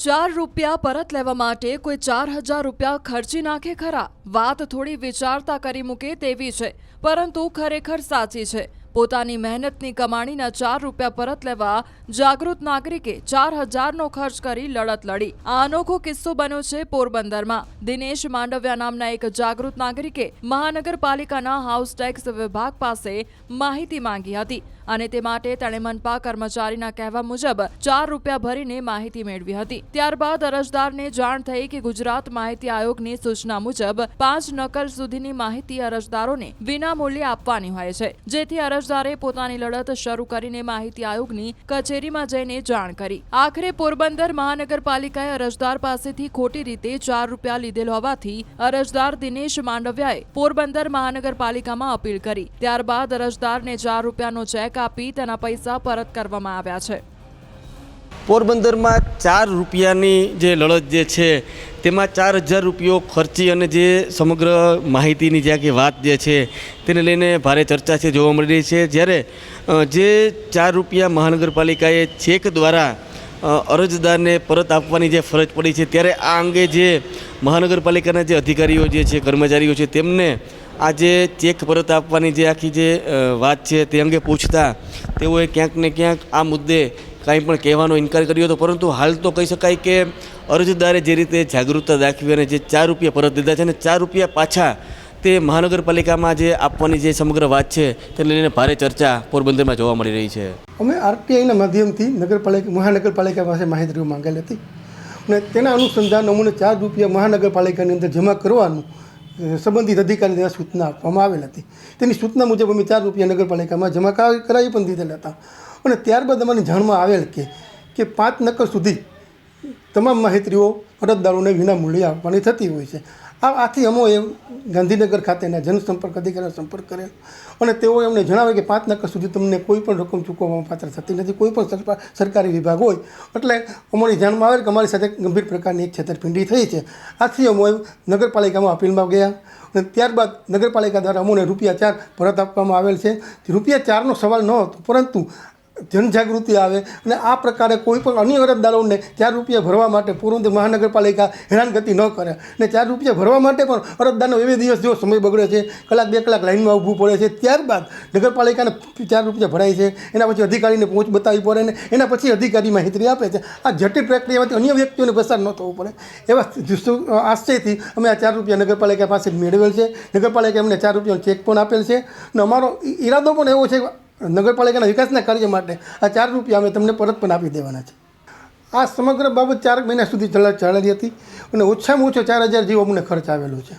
₹4 પરત લેવા માટે કોઈ 4000 રૂપિયા ખર્ચી નાખે ખરા? વાત થોડી વિચારતા કરી મૂકે તેવી છે, પરંતુ ખરેખર સાચી છે। પોતાની મહેનતની કમાણીના ₹4 પરત લેવા જાગૃત નાગરિકે 4000નો ખર્ચ કરી લડત લડી। આ અનોખો કિસ્સો બન્યો છે પોરબંદરમાં। દિનેશ માંડવિયા નામના એક જાગૃત નાગરિકે મહાનગરપાલિકાના હાઉસ ટેક્સ વિભાગ પાસે માહિતી માંગી હતી અને તે માટે તેણે મનપા કર્મચારીના કહેવા મુજબ ₹4 ભરીને માહિતી મેળવી હતી। ત્યારબાદ અરજદારને જાણ થઈ કે ગુજરાત માહિતી આયોગની સૂચના મુજબ 5 નકલ સુધીની માહિતી અરજદારોને વિનામૂલ્યે આપવાની હોય છે, જેથી અરજદારે પોતાની લડત શરૂ કરીને માહિતી આયોગની કચેરીમાં જઈને જાણ કરી। આખરે પોરબંદર મહાનગરપાલિકાએ અરજદાર પાસેથી ખોટી રીતે ₹4 લીધેલ હોવાથી અરજદાર દિનેશ માંડવિયાએ પોરબંદર મહાનગરપાલિકામાં અપીલ કરી। ત્યારબાદ અરજદારને ₹4નો ચેક આપી તેના પૈસા પરત કરવામાં આવ્યા છે। પોરબંદરમાં ₹4ની જે લડત જે છે તેમાં ₹4000 ખર્ચી અને જે સમગ્ર માહિતીની જે આખી વાત જે છે તેને લઈને ભારે ચર્ચા છે જોવા મળી રહી છે। જ્યારે જે ₹4 મહાનગરપાલિકાએ ચેક દ્વારા અરજદારને પરત આપવાની જે ફરજ પડી છે, ત્યારે આ અંગે જે મહાનગરપાલિકાના જે અધિકારીઓ જે છે, કર્મચારીઓ છે, તેમને આજે ચેક પરત આપવાની જે આખી જે વાત છે તે અંગે પૂછતા તેઓએ ક્યાંક ને ક્યાંક આ મુદ્દે કાંઈ પણ કહેવાનો ઇનકાર કર્યો હતો। પરંતુ હાલ તો કહી શકાય કે અરજદારે જે રીતે જાગૃતતા દાખવી અને જે ₹4 પરત દીધા છે અને ₹4 પાછા તે મહાનગરપાલિકામાં જે આપવાની જે સમગ્ર વાત છે તેને લઈને ભારે ચર્ચા પોરબંદરમાં જોવા મળી રહી છે। અમે આરટીઆઈના માધ્યમથી મહાનગરપાલિકા પાસે માહિતી માંગેલી હતી અને તેના અનુસંધાન અમને ₹4 મહાનગરપાલિકાની અંદર જમા કરવાનું સંબંધિત અધિકારી દ્વારા સૂચના આપવામાં આવેલ હતી। તેની સૂચના મુજબ અમે ₹4 નગરપાલિકામાં જમા કરાવી પણ દીધેલા હતા અને ત્યારબાદ અમારી જાણમાં આવેલ કે 5 નકલ સુધી તમામ માહિતીઓ અરજદારોને વિનામૂલ્યે આપવાની થતી હોય છે। આથી અમે ગાંધીનગર ખાતેના જનસંપર્ક અધિકારીનો સંપર્ક કરેલ અને તેઓએ અમને જણાવ્યું કે 5 નકલ સુધી તમને કોઈ પણ રકમ ચૂકવવામાં પાત્ર થતી નથી, કોઈ પણ સરકારી વિભાગ હોય। એટલે અમારી જાણમાં આવેલ કે અમારી સાથે ગંભીર પ્રકારની એક છેતરપિંડી થઈ છે। આથી અમે નગરપાલિકામાં અપીલમાં ગયા અને ત્યારબાદ નગરપાલિકા દ્વારા અમને ₹4 પરત આપવામાં આવેલ છે। ₹4નો સવાલ ન હતો, પરંતુ જનજાગૃતિ આવે અને આ પ્રકારે કોઈ પણ અન્ય અરજદારોને ₹4 ભરવા માટે પોરબંદર મહાનગરપાલિકા હેરાનગતિ ન કરે અને ₹4 ભરવા માટે પણ અરજદારનો 2 દિવસ જેવો સમય બગડે છે, કલાક 2 કલાક લાઇનમાં ઊભું પડે છે। ત્યારબાદ નગરપાલિકાને ₹4 ભરાય છે, એના પછી અધિકારીને પહોંચ બતાવવી પડે ને એના પછી અધિકારી માહિતી આપે છે। આ જટિલ પ્રક્રિયામાંથી અન્ય વ્યક્તિઓને પસાર ન થવું પડે એવા આશયથી અમે આ ₹4 નગરપાલિકા પાસે મેળવેલ છે। નગરપાલિકાએ અમને ₹4નો ચેક પણ આપેલ છે અને અમારો ઈરાદો પણ એવો છે નગરપાલિકાના વિકાસના કાર્ય માટે આ ₹4 અમે તમને પરત પણ આપી દેવાના છે। આ સમગ્ર બાબત 4 મહિના સુધી ચાલેલી હતી અને ઓછામાં ઓછો 4000 જેવો અમને ખર્ચ આવેલો છે।